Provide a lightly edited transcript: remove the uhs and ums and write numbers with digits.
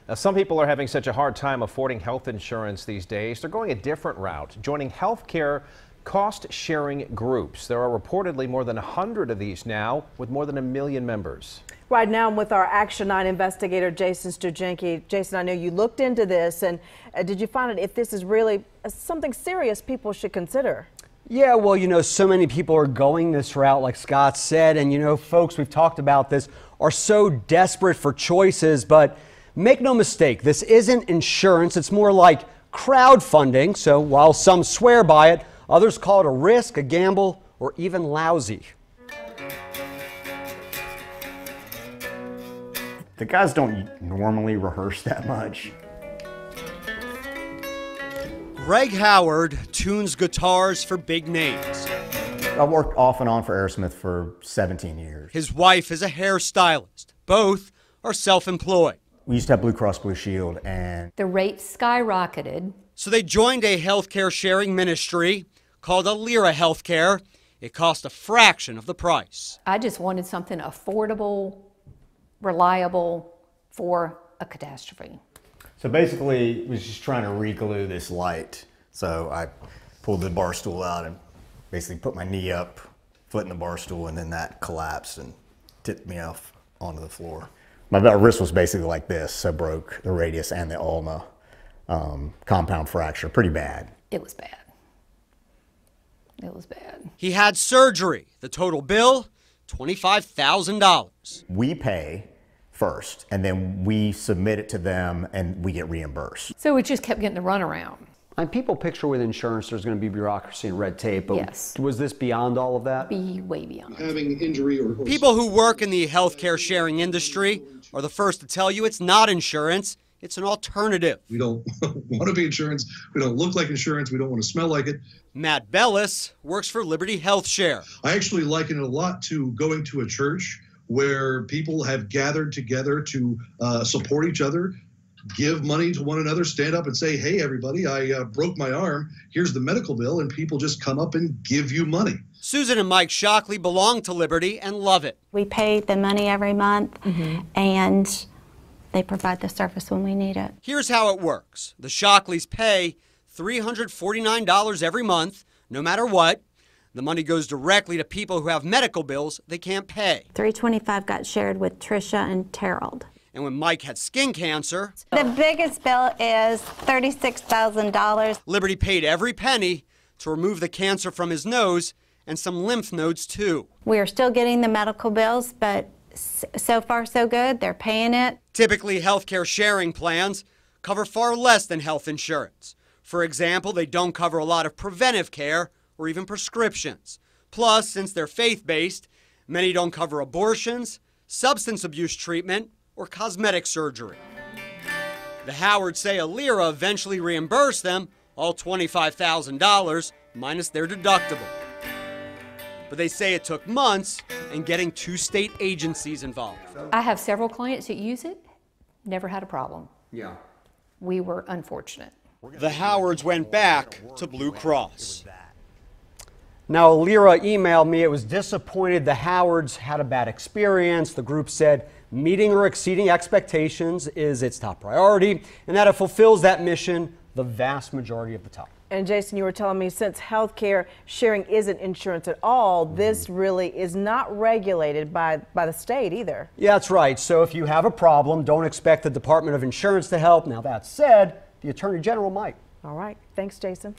Now, some people are having such a hard time affording health insurance these days. They're going a different route, joining healthcare cost-sharing groups. There are reportedly more than 100 of these now, with more than 1 million members. Right now, I'm with our Action 9 investigator, Jason Stujenki. Jason, I know you looked into this, and did you find if this is really something serious people should consider? Yeah, well, so many people are going this route, like Scott said, and folks, we've talked about this, are so desperate for choices, but make no mistake, this isn't insurance. It's more like crowdfunding. So while some swear by it, others call it a risk, a gamble, or even lousy. The guys don't normally rehearse that much. Greg Howard tunes guitars for big names. I've worked off and on for Aerosmith for 17 years. His wife is a hairstylist. Both are self-employed. We used to have Blue Cross Blue Shield, and the rates skyrocketed. So they joined a healthcare sharing ministry called Alira Healthcare. It cost a fraction of the price. I just wanted something affordable, reliable for a catastrophe. so basically was just trying to re-glue this light. So I pulled the bar stool out and basically put my knee up, foot in the bar stool, and then that collapsed and tipped me off onto the floor. My wrist was basically like this, so broke the radius and the ulna, compound fracture, pretty bad. It was bad. It was bad. He had surgery. The total bill, $25,000. We pay first, and then we submit it to them, and we get reimbursed. So we just kept getting the runaround. And people picture with insurance there's going to be bureaucracy and red tape, but Yes. was this beyond all of that? Way beyond. Having injury or People who work in the healthcare sharing industry are the first to tell you it's not insurance, it's an alternative. we don't want to be insurance. We don't look like insurance. We don't want to smell like it. Matt Bellis works for Liberty Health Share. I actually liken it a lot to going to a church where people have gathered together to support each other, give money to one another, stand up and say, hey, everybody, I broke my arm. Here's the medical bill. And people just come up and give you money. Susan and Mike Shockley belong to Liberty and love it. We pay the money every month, and they provide the service when we need it. Here's how it works. The Shockleys pay $349 every month, no matter what. The money goes directly to people who have medical bills they can't pay. $325 got shared with Trisha and Terrell. And when Mike had skin cancer, The biggest bill is $36,000. Liberty paid every penny to remove the cancer from his nose and some lymph nodes too. We are still getting the medical bills, but so far so good. They're paying it. Typically, healthcare sharing plans cover far less than health insurance. For example, they don't cover a lot of preventive care or even prescriptions. Plus, since they're faith-based, many don't cover abortions, substance abuse treatment, or cosmetic surgery. The Howards say Alira eventually reimbursed them all $25,000 minus their deductible. But they say it took months and getting 2 state agencies involved. I have several clients that use it, never had a problem. Yeah. We were unfortunate. The Howards went back to Blue Cross. Now, Alira emailed me. It was disappointed the Howards had a bad experience. The group said meeting or exceeding expectations is its top priority, and that it fulfills that mission the vast majority of the time. And Jason, you were telling me since healthcare sharing isn't insurance at all, this really is not regulated by the state either. Yeah, that's right. So if you have a problem, don't expect the Department of Insurance to help. Now, that said, the Attorney General might. All right. Thanks, Jason.